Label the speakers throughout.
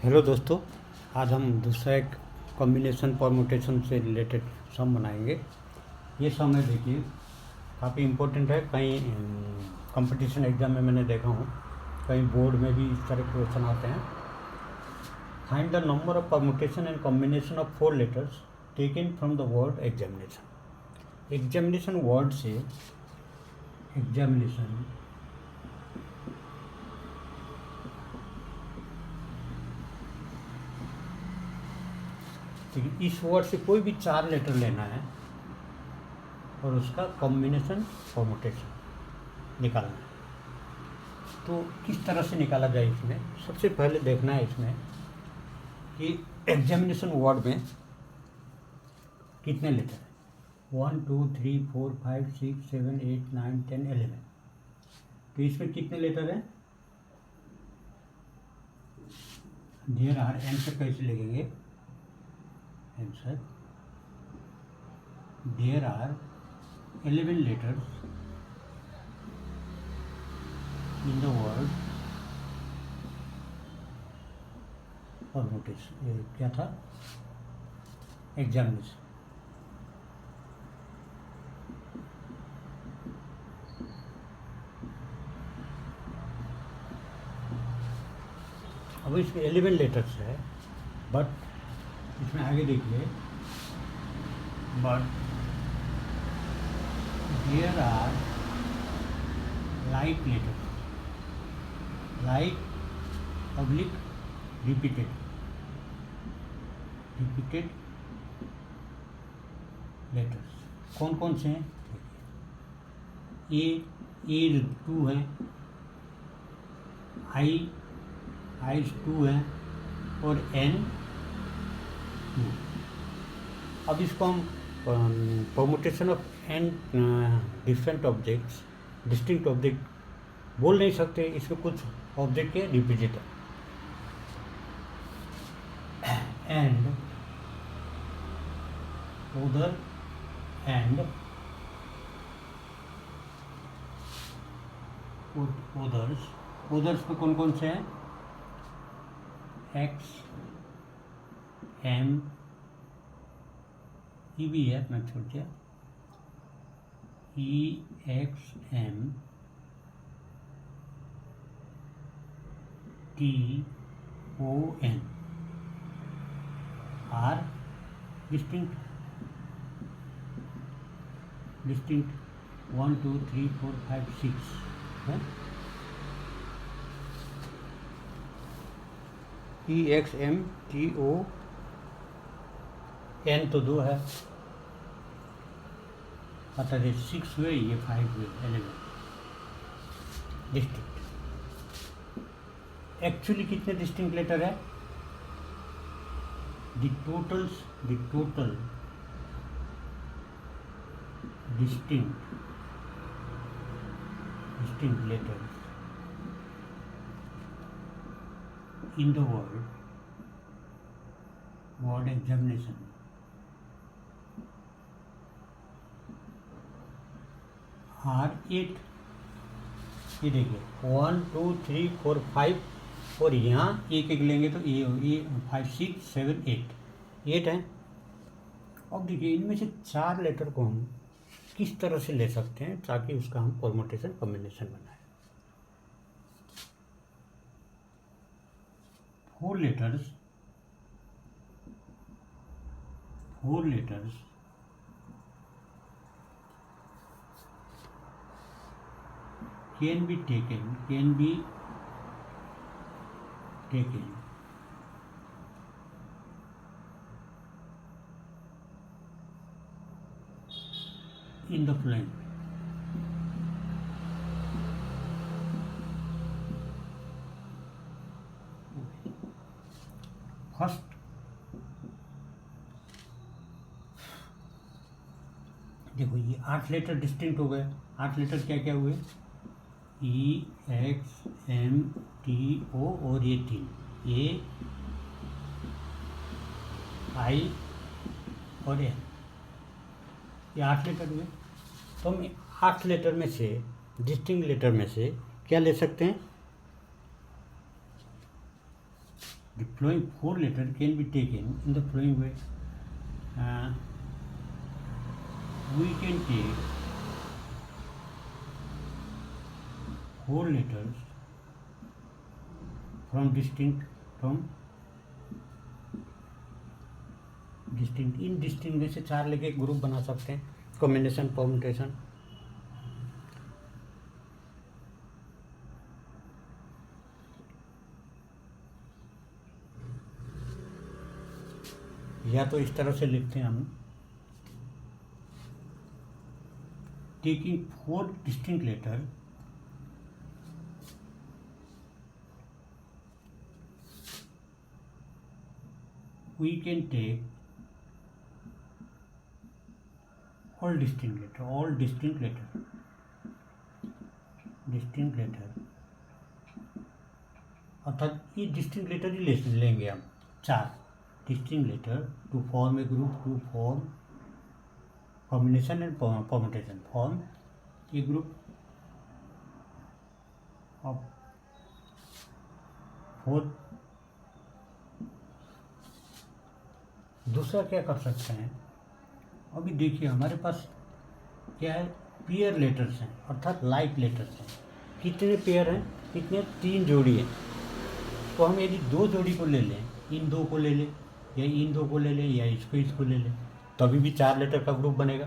Speaker 1: Hello दोस्तों, आज हम दूसरा एक कॉम्बिनेशन परमुटेशन से रिलेटेड सम बनाएंगे। ये सम है, देखिए काफ़ी इम्पोर्टेंट है। कहीं कंपटीशन एग्जाम में मैंने देखा हूँ, कहीं बोर्ड में भी इस तरह क्वेश्चन आते हैं। Find the number of permutation and combination of 4 letters taken from the word examination. Examination word से एग्जामिनेशन ठीक है, इस वर्ड से कोई भी 4 लेटर लेना है और उसका कॉम्बिनेशन परमुटेशन निकालना है। तो किस तरह से निकाला जाए? इसमें सबसे पहले देखना है इसमें कि एग्जामिनेशन वर्ड में कितने लेटर हैं। 1 2 3 4 5 6 7 8 9 10 11। तो इसमें कितने लेटर हैं? देयर आर, आंसर कैसे लिखेंगे? Answer there are 11 letters in the word permutation. क्या था? एग्जामिनेशन। अब इसमें 11 लेटर्स है, बट इसमें आगे देखिए, but there are like letters, like public repeated letters. कौन कौन से हैं? ए 2 है, आई 2 है और एन 2। अब इसको हम permutation of N different objects, distinct object बोल नहीं सकते, इसमें कुछ ऑब्जेक्ट के रिप्रेजेंटर एंड उधर एंड उधर्स में कौन कौन से हैं? एक्स एम, ई भी है, मैं छोड़ दिया, E X M T O N R distinct 1 2 3 4 5 6 है। E X M T O N तो 2 है, अतः ये 6 हुए, ये 5 हुए, 11 डिस्टिंक्ट। एक्चुअली कितने डिस्टिंक्ट लेटर है? The total distinct letters in the word examination are 8। ये देखिए 1 2 3 4 5, और यहाँ एक एक लेंगे तो ये 5 6 7 8 है। अब देखिए इनमें से 4 लेटर को हम किस तरह से ले सकते हैं ताकि उसका हम परमुटेशन कॉम्बिनेशन बनाएं। 4 letters can be taken in the following. First, देखो ये 8 लेटर डिस्टिंक्ट हो गए। 8 लेटर क्या क्या हुए? ई एक्स एम टी ओ और ये 3, ए आई और एन, ये 8 लेटर हुए। तो हम 8 लेटर में से, डिस्टिंक्ट लेटर में से क्या ले सकते हैं? the following four letters can be taken in the following way. We can take four letters from distinct indistinct में से चार लेके ग्रुप बना सकते हैं, कॉम्बिनेशन परम्यूटेशन। या तो इस तरह से लिखते हैं हम, taking four distinct letter we can take all distinct letter अर्थात ये डिस्टिंक्ट लेटर ही लेंगे हम, चार distinct letter to form a group, to form combination and permutation, form a group of four. दूसरा क्या कर सकते हैं, अभी देखिए हमारे पास क्या है, पेयर लेटर्स हैं अर्थात लाइक लेटर्स हैं। कितने पेयर हैं, कितने, तीन जोड़ी हैं। तो हम यदि दो जोड़ी को ले लें, इन दो को ले लें या इन दो को ले लें या इसको ले लें, तभी भी चार लेटर का ग्रुप बनेगा।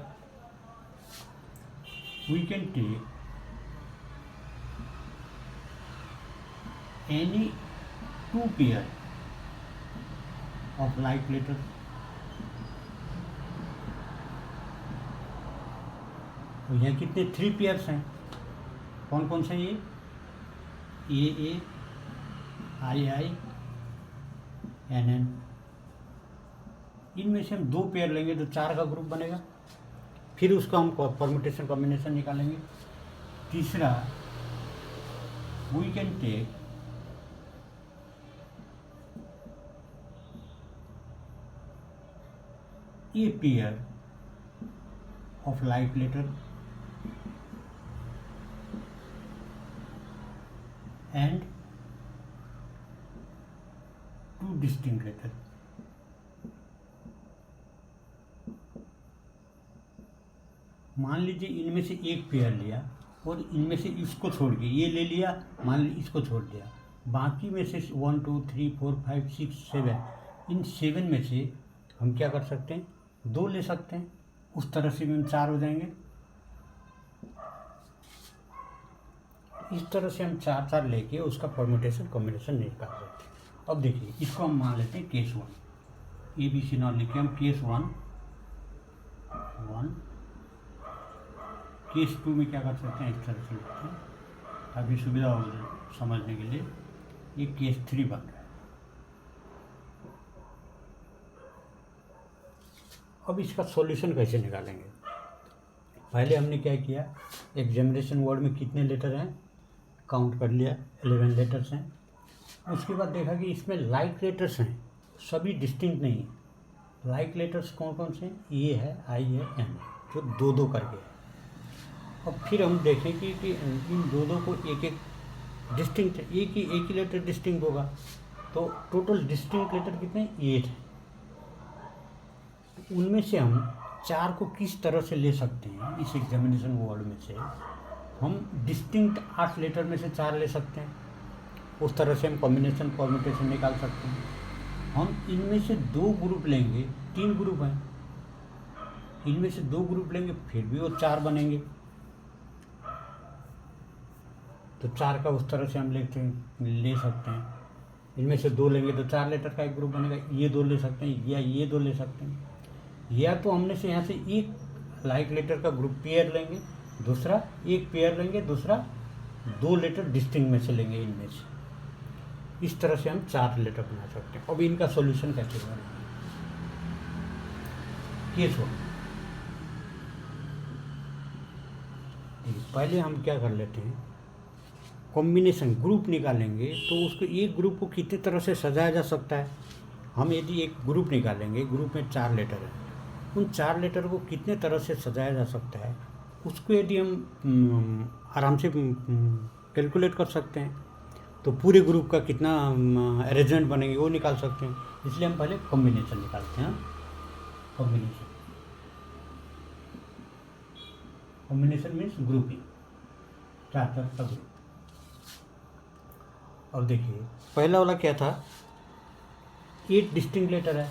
Speaker 1: We can take any two pair of like letters. तो यहाँ कितने, थ्री पेयर्स हैं, कौन कौन से, ये आई एन, इनमें से हम दो पेयर लेंगे तो चार का ग्रुप बनेगा। फिर उसका हम परम्यूटेशन कॉम्बिनेशन निकालेंगे। तीसरा, we can take a pair of like letter and two distinct letter। मान लीजिए इनमें से एक पेयर लिया और इनमें से इसको छोड़ के ये ले लिया, मान लीजिए इसको छोड़ दिया, बाकी में से 1 2 3 4 5 6 7, इन 7 में से हम क्या कर सकते हैं, दो ले सकते हैं। उस तरह से भी हम चार हो जाएंगे। इस तरह से हम चार चार लेके उसका परम्यूटेशन कॉम्बिनेशन निकाल सकते हैं। अब देखिए इसको हम मान लेते हैं केस 1, ABC ना लिखे हम केस 1, केस 2 में क्या कर सकते हैं, इस तरह से लिखते हैं ताकि सुविधा हो समझने के लिए। ये केस 3 बन रहा है। अब इसका सॉल्यूशन कैसे निकालेंगे, पहले हमने क्या किया, एग्जामिनेशन वर्ड में कितने लेटर हैं काउंट कर लिया, 11 लेटर्स हैं। उसके बाद देखा कि इसमें लाइक लेटर्स हैं, सभी डिस्टिंक्ट नहीं है। लाइक लेटर्स कौन कौन से हैं, ये है, आई है, एन है, जो दो दो करके है। अब फिर हम देखें कि इन दो दो को एक एक डिस्टिंक्ट, एक ही लेटर डिस्टिंक्ट होगा, तो टोटल डिस्टिंक्ट लेटर कितने, 8 हैं। उनमें से हम चार को किस तरह से ले सकते हैं, इस एग्जामिनेशन वर्ड में से हम डिस्टिंक्ट 8 लेटर में से चार ले सकते हैं। उस तरह से हम कॉम्बिनेशन परम्यूटेशन निकाल सकते हैं। हम इनमें से दो ग्रुप लेंगे, 3 ग्रुप हैं, इनमें से दो ग्रुप लेंगे फिर भी वो चार बनेंगे। तो चार का उस तरह से हम ले सकते हैं। इनमें से दो लेंगे तो 4 लेटर का एक ग्रुप बनेगा। ये दो ले सकते हैं या ये दो ले सकते हैं, या तो हमने से यहाँ से एक लाइक लेटर का ग्रुप पेयर लेंगे, दूसरा एक पेयर लेंगे, दूसरा 2 लेटर डिस्टिंक्ट में से लेंगे इनमें से। इस तरह से हम 4 लेटर बना सकते हैं। अब इनका सॉल्यूशन कैसे करेंगे, केस 1। पहले हम क्या कर लेते हैं, कॉम्बिनेशन ग्रुप निकालेंगे तो उसको एक ग्रुप को कितनी तरह से सजाया जा सकता है। हम यदि एक ग्रुप निकालेंगे, ग्रुप में 4 लेटर हैं, उन 4 लेटर को कितने तरह से सजाया जा सकता है, उसको यदि हम आराम से कैलकुलेट कर सकते हैं। तो पूरे ग्रुप का कितना अरेंजमेंट बनेंगे वो निकाल सकते हैं। इसलिए हम पहले कॉम्बिनेशन निकालते हैं। कॉम्बिनेशन मीन्स ग्रुपिंग, चार का ग्रुप। और देखिए पहला वाला क्या था, 8 डिस्टिंक्ट लेटर है,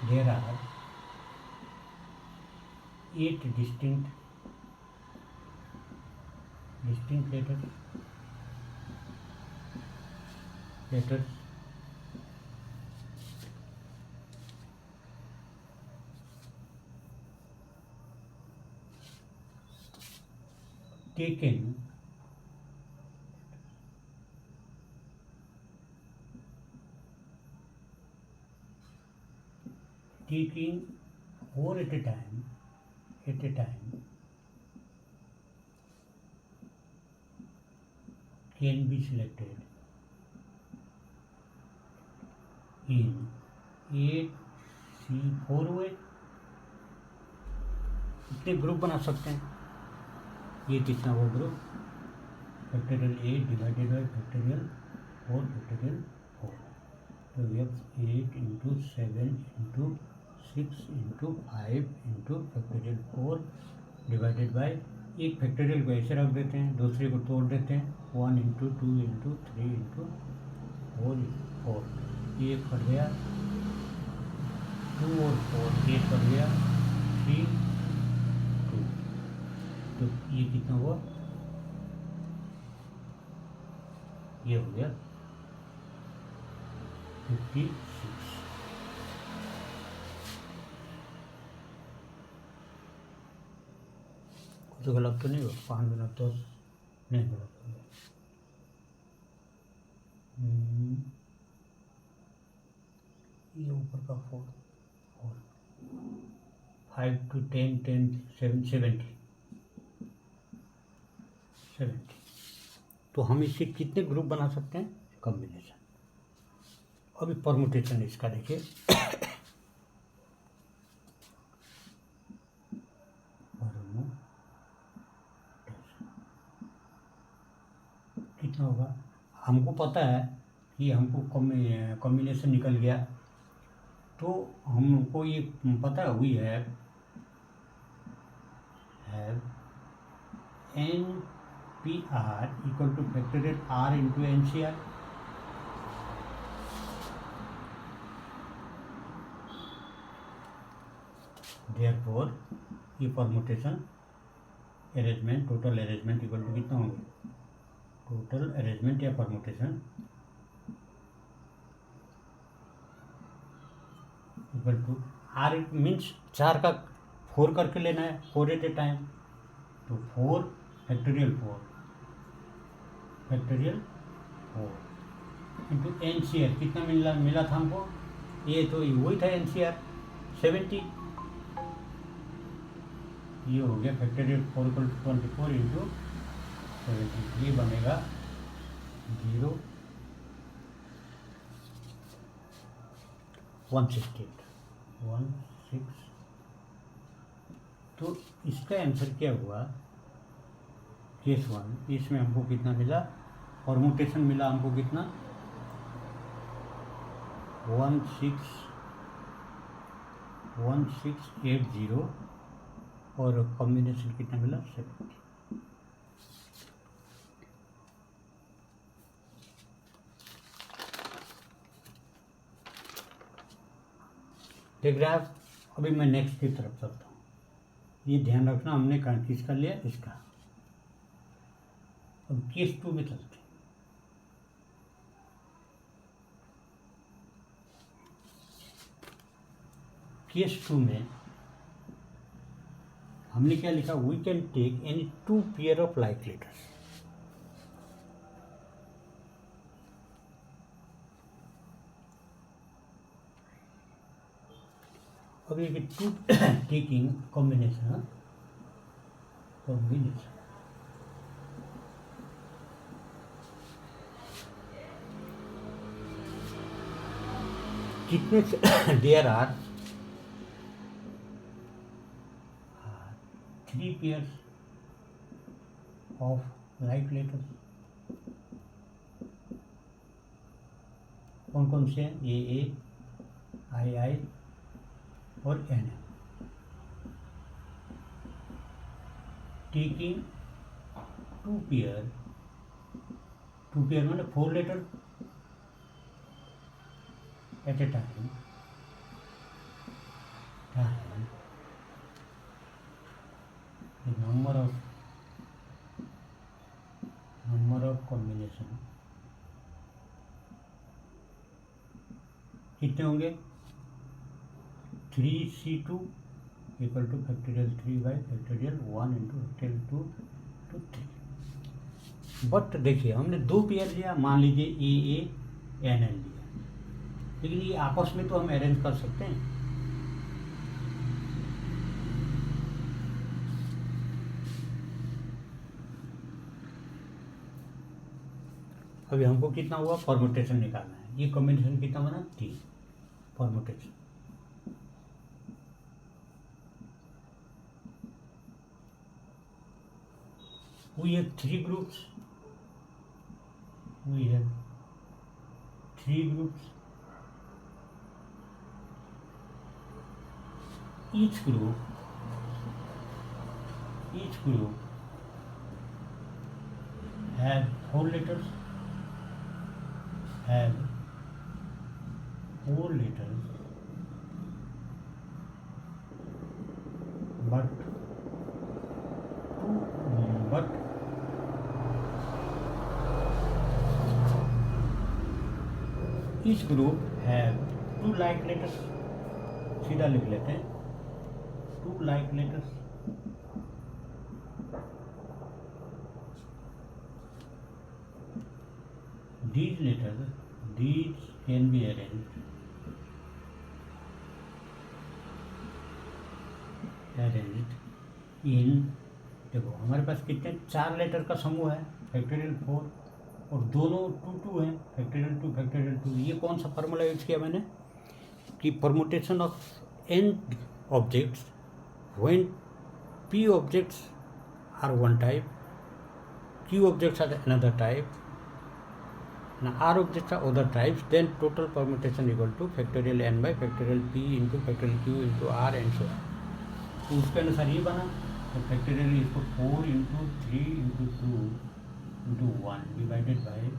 Speaker 1: there are 8 distinct letters taken four at a time can be selected in 8C4 way। इतने ग्रुप बना सकते हैं। ये कितना वो group, factorial 8 divided by factorial 4 factorial 4। तो we have 8 into 7 into 6 into 5 into factorial 4 divided by, एक factorial को ऐसे रख देते हैं, दूसरे को तोड़ देते हैं, 1 इंटू 2 इंटू 3 इंटू 4, ये पड़ गया 2 और 4, ये पड़ गया 3 2। तो ये कितना हुआ, ये हो गया 56। कुछ गलत तो नहीं हुआ, 5 गुना 10 नहीं गलत हो गया। ये ऊपर का 4 5 to 10 10 70। तो हम इससे कितने ग्रुप बना सकते हैं, कॉम्बिनेशन। अभी परमुटेशन इसका देखिए कितना होगा, हमको पता है कि हमको कॉम्बिनेशन निकल गया, तो हमको ये पता हुई है NPR equal to factorial R into NCR। Therefore ये permutation arrangement, total arrangement equal to कितना होंगे, टोटल अरेंजमेंट या permutation equal to R means 4 का 4 करके लेना है, 4 एट ए टाइम। तो 4 फैक्टोरियल 4 इंटू NCR कितना मिला था हमको, ये तो वही था NCR 70। ये हो गया फैक्टोरियल 4 इक्वल टू 24 इंटू 70। ये बनेगा 0 168। तो इसका आंसर क्या हुआ, केस 1। इसमें हमको कितना मिला, परमुटेशन मिला हमको कितना 1680 और कॉम्बिनेशन कितना मिला 70। देख रहे हैं आप। अभी मैं नेक्स्ट की तरफ चलता हूँ। ये ध्यान रखना, हमने किसका लिया, इसका। अब केस 2 में चलते हैं। केस 2 में हमने क्या लिखा, we can take any 2 pair of like letters. अब ये 2 टेकिंग कॉम्बिनेशन कितने there are 3 pairs of like letters. कौन कौन से हैं? ए आई और एन। टेकिंग टू पेयर मैंने 4 letter at a time the number of combination कितने होंगे? 3C2 equal to factorial 3 by factorial 1 into factorial 2 two 3। But देखिए हमने 2 पेयर लिया, मान लीजिए ए एन एन लिया, लेकिन ये आपस में तो हम अरेंज कर सकते हैं। अभी हमको कितना हुआ? परमुटेशन निकालना है। ये कॉम्बिनेशन कितना बना? 3 permutation. We have 3 groups. Each group have 4 letters. But each group have 2 like letters. सीधा लिख लेते हैं, 2 like letters. These can be arranged in, देखो हमारे पास कितने 4 लेटर का समूह है, फैक्टोरियल 4, और दोनों 2 हैं, फैक्टोरियल 2। ये कौन सा फार्मूला यूज किया मैंने कि permutation of n objects when p objects are one type, q objects are another type, r objects are other types, then total permutation equal to factorial n by factorial p into factorial q into r and so on। तो उसके अनुसार ये बना, तो factorial इसको 4 into 3 into 2 into 1 divided by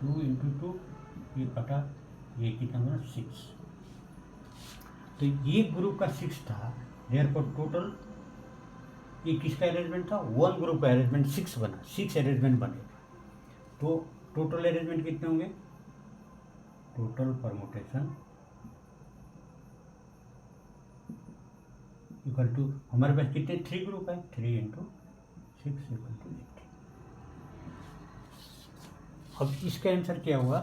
Speaker 1: 2 into 2, ये कटा, ये कितना बना? 6। तो ये ग्रुप का 6 था, देयरफॉर टोटल ये किसका अरेंजमेंट था? 1 ग्रुप का अरेंजमेंट 6 बना, 6 अरेंजमेंट बने। तो टोटल अरेंजमेंट कितने होंगे? टोटल परमुटेशन इक्वल टू, हमारे पास कितने 3 ग्रुप है, 3 इंटू 6 इक्वल टू 18। अब इसका आंसर क्या हुआ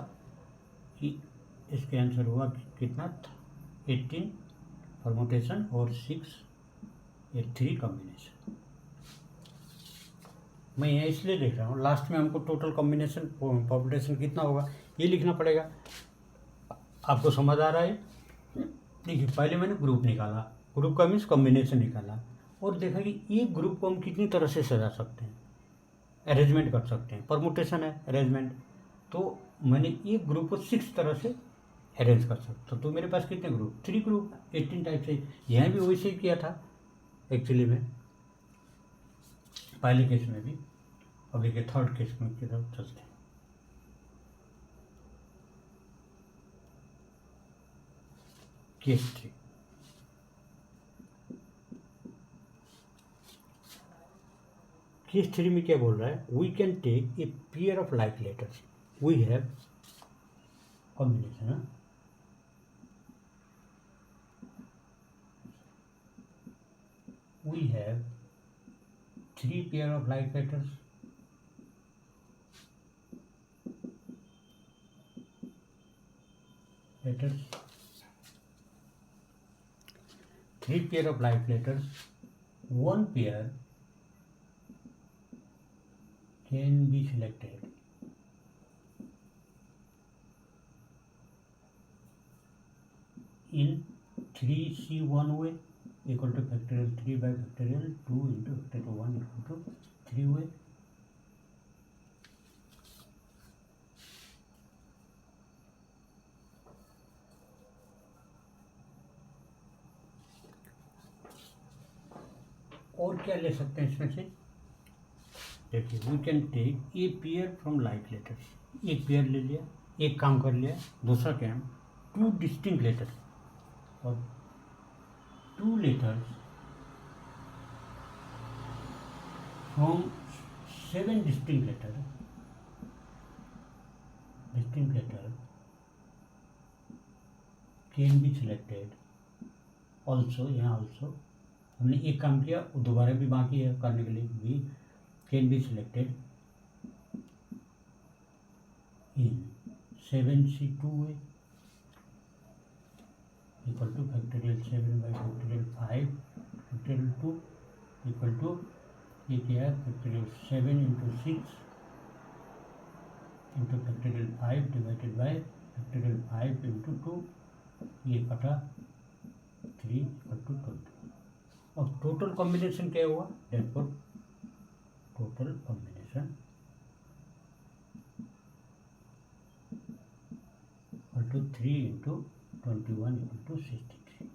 Speaker 1: कि इसका आंसर हुआ कि कितना था? 18 परमुटेशन और 6 ये 3 कॉम्बिनेशन। मैं यहाँ इसलिए लिख रहा हूँ, लास्ट में हमको टोटल कॉम्बिनेशन परमुटेशन कितना होगा ये लिखना पड़ेगा। आपको समझ आ रहा है? देखिए पहले मैंने ग्रुप निकाला, ग्रुप का मीन्स कॉम्बिनेशन निकाला, और देखा कि एक ग्रुप को हम कितनी तरह से सजा सकते हैं, अरेंजमेंट कर सकते हैं। परमुटेशन है अरेंजमेंट, तो मैंने एक ग्रुप को 6 तरह से अरेंज कर सकता। तो मेरे पास कितने ग्रुप? 3 ग्रुप, 18 टाइप से। यहाँ भी वैसे ही किया था एक्चुअली में, पहले केस में भी। अब देखिए थर्ड केस में की तरफ चलते हैं। केस 3, केस 3 में क्या बोल रहा है? We can take a pair of like letters, we have combination, we have 3 pair of like letters, one pair can be selected in 3C1 way equal to factorial 3 by factorial 2 into factorial 1 equal to 3 way। और क्या ले सकते हैं इसमें से, देखिए we can take a pair from like letters, एक pair ले लिया, एक काम कर लिया। दूसरा क्या है, टू डिस्टिंक्ट लेटर्स, और two letters from 7 distinct letter can be selected also. यहाँ ऑल्सो हमने एक काम किया, दोबारा भी बाकी है करने के लिए, भी can be selected in 7C2A equal to factorial 7 by factorial 5 factorial 2 equal to ये क्या है, factorial 7 into 6 into factorial 5 divided by factorial 5 into 2, ये कटा 3 इक्वल टू 20। अब टोटल कॉम्बिनेशन क्या हुआ, therefore total combination equal to 3 into 21 equal to 63।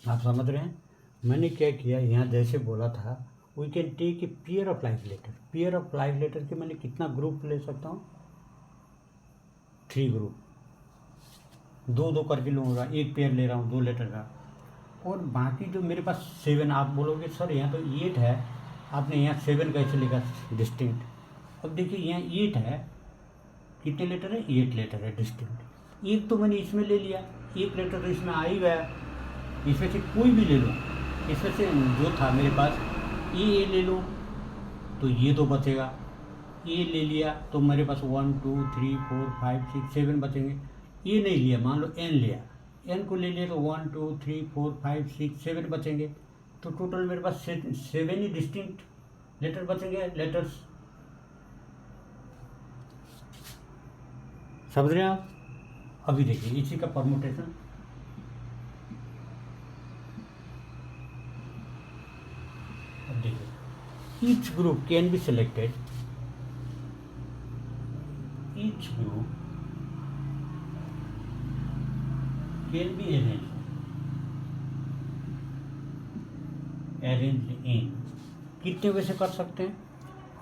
Speaker 1: आप समझ रहे हैं मैंने क्या किया, यहाँ जैसे बोला था we can take a pair of like letter. Pair of like letter के मैंने कितना ग्रुप ले सकता हूँ, 3 ग्रुप, 2 करके लूँगा, एक पेयर ले रहा हूँ 2 लेटर का, और बाकी जो मेरे पास 7, आप बोलोगे सर यहाँ तो 8 है, आपने यहाँ 7 कैसे लिखा डिस्टिंक्ट। अब देखिए यहाँ 8 है, कितने लेटर है, 8 लेटर है डिस्टिंक्ट। एक तो मैंने इसमें ले लिया, एक लेटर तो इसमें आ ही गया, इसमें से कोई भी ले लो, इसमें से जो था मेरे पास ए ले लो तो ये तो बचेगा, ए ले लिया तो मेरे पास 1 2 3 4 5 6 7 बचेंगे। ए नहीं लिया, मान लो एन लिया, एन को ले लिया तो 1 2 3 4 5 6 7 बचेंगे। तो टोटल मेरे पास 7 ही डिस्टिंक्ट लेटर बचेंगे, लेटर्स। समझ रहे हैं आप। अभी देखिए इसी का परमुटेशन, अब देखिए each group can be selected, each group can be arranged in, कितने वैसे कर सकते हैं।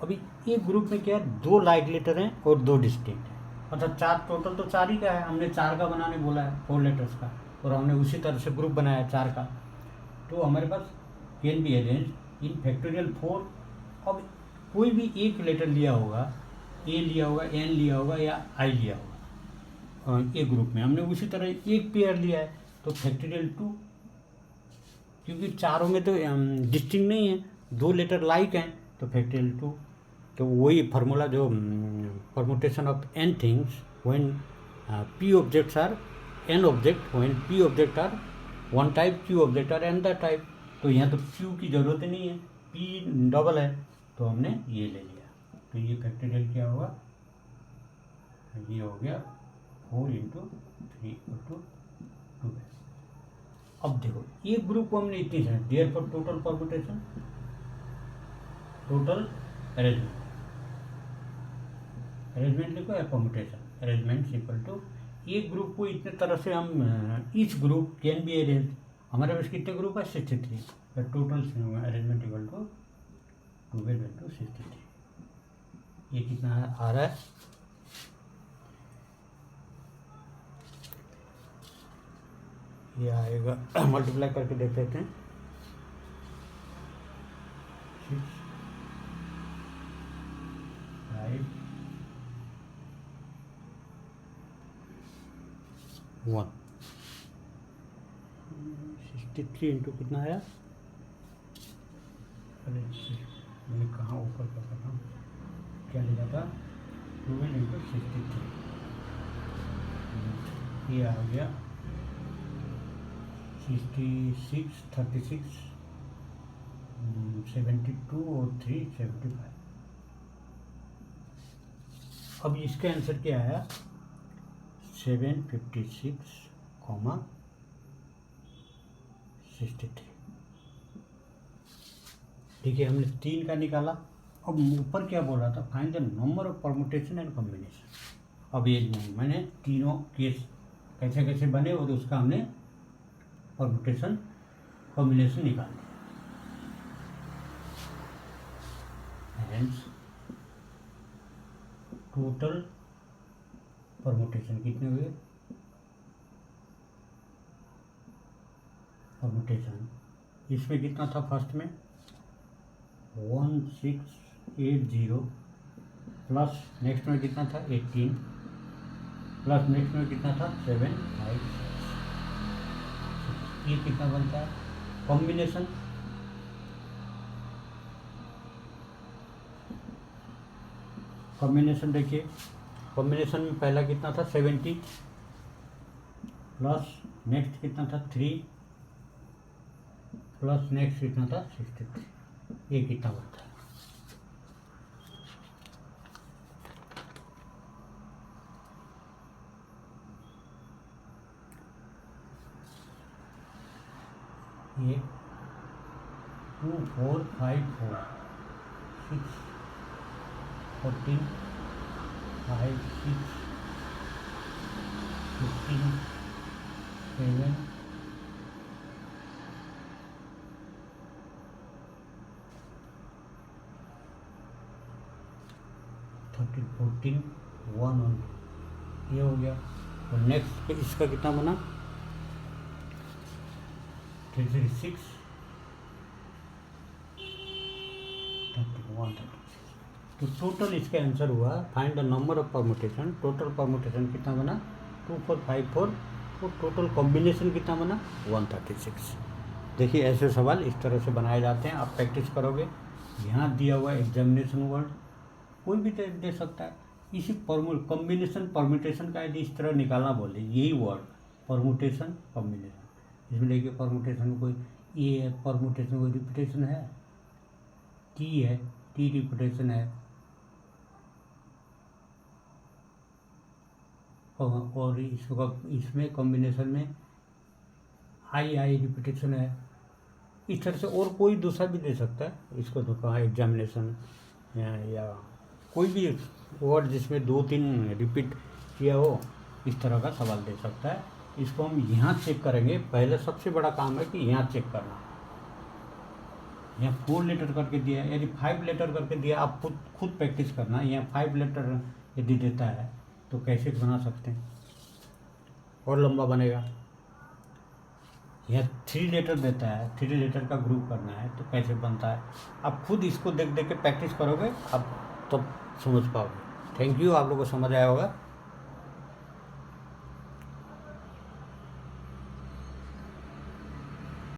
Speaker 1: अभी एक ग्रुप में क्या है, 2 लाइक लेटर हैं और 2 डिस्टिंक्ट हैं, मतलब 4 टोटल, तो 4 ही का है, हमने 4 का बनाने बोला है 4 लेटर्स का, और हमने उसी तरह से ग्रुप बनाया 4 का। तो हमारे पास can be arrange in factorial 4। अब कोई भी एक लेटर लिया होगा, ए लिया होगा, एन लिया होगा या आई लिया होगा, एक ग्रुप में हमने उसी तरह एक पेयर लिया है तो फैक्टोरियल 2, क्योंकि चारों में तो डिस्टिंक्ट नहीं है, 2 लेटर लाइक हैं तो फैक्टोरियल 2। तो वही फार्मूला जो permutation of n things when p objects are n object, when p object are one type, q object are n the type. तो यहाँ तो क्यू की ज़रूरत नहीं है, पी डबल है तो हमने ये ले लिया। तो ये फैक्टोरियल क्या होगा, ये हो गया 4 इंटू 3 इंटू 2। अब देखो एक ग्रुप को हमने इतनी है, therefore total permutation, total arrangement, arrangement लिखो या परमुटेशन, अरेंजमेंट इक्वल टू एक ग्रुप को इतने तरह से हम each group can be arrange. हमारे पास कितने ग्रुप है, 63, तो total arrangement equal to 12 into 63। ये कितना आ रहा है, ये आएगा मल्टीप्लाई करके देख लेते हैं, 6 5 1 63 इंटू कितना आया, अरे मैंने कहाँ ऊपर का था, क्या लिखा था, 12 इंटू 63, ये आ गया 66 36 72 और 3 75। अब इसका आंसर क्या आया, 756, 63। देखिए हमने 3 का निकाला। अब ऊपर क्या बोल रहा था, find the number of permutation and combination. अब ये मैंने तीनों केस कैसे कैसे बने और उसका हमने परमुटेशन कॉम्बिनेशन निकाल दिया। टाइम्स टोटल परमुटेशन कितने हुए, परमुटेशन इसमें कितना था फर्स्ट में 1680 प्लस नेक्स्ट में कितना था 18 प्लस नेक्स्ट में कितना था 7 5 ये कितना बनता है कॉम्बिनेशन, कॉम्बिनेशन देखिए कॉम्बिनेशन में पहला कितना था 70 प्लस नेक्स्ट कितना था 3 प्लस नेक्स्ट कितना था 63, ये कितना बनता है ये 2 4 5 4 6 14 5 6 15 7 13 14 1 1 ये हो गया। और नेक्स्ट इसका कितना बना 36 31 तो टोटल इसके आंसर हुआ find the number of permutation, total permutation कितना बना 2454 और टोटल कॉम्बिनेशन कितना बना 136। देखिए ऐसे सवाल इस तरह से बनाए जाते हैं, आप प्रैक्टिस करोगे। यहाँ दिया हुआ एग्जामिनेशन वर्ड कोई भी दे सकता है, इसी कॉम्बिनेशन परमुटेशन का यदि इस तरह निकालना बोले यही वर्ड परमुटेशन कॉम्बिनेशन, इसमें देखिए परमुटेशन में कोई ए है, परमुटेशन में कोई रिपीटेशन है, टी है, टी रिपीटेशन है, और इसमें कॉम्बिनेशन में आई रिपीटेशन है। इस तरह से और कोई दूसरा भी दे सकता है, इसको तो कहा एग्जामिनेशन या कोई भी वर्ड जिसमें 2-3 रिपीट किया हो इस तरह का सवाल दे सकता है। इसको हम यहाँ चेक करेंगे, पहले सबसे बड़ा काम है कि यहाँ चेक करना। यहाँ 4 लेटर करके दिया है, यदि 5 लेटर करके दिया आप खुद प्रैक्टिस करना। यहाँ 5 लेटर यदि देता है तो कैसे बना सकते हैं, और लंबा बनेगा। यहाँ 3 लेटर देता है, 3 लेटर का ग्रुप करना है तो कैसे बनता है, आप खुद इसको देख देख के प्रैक्टिस करोगे, आप तब समझ पाओगे। थैंक यू, आप लोगों को समझ आया होगा।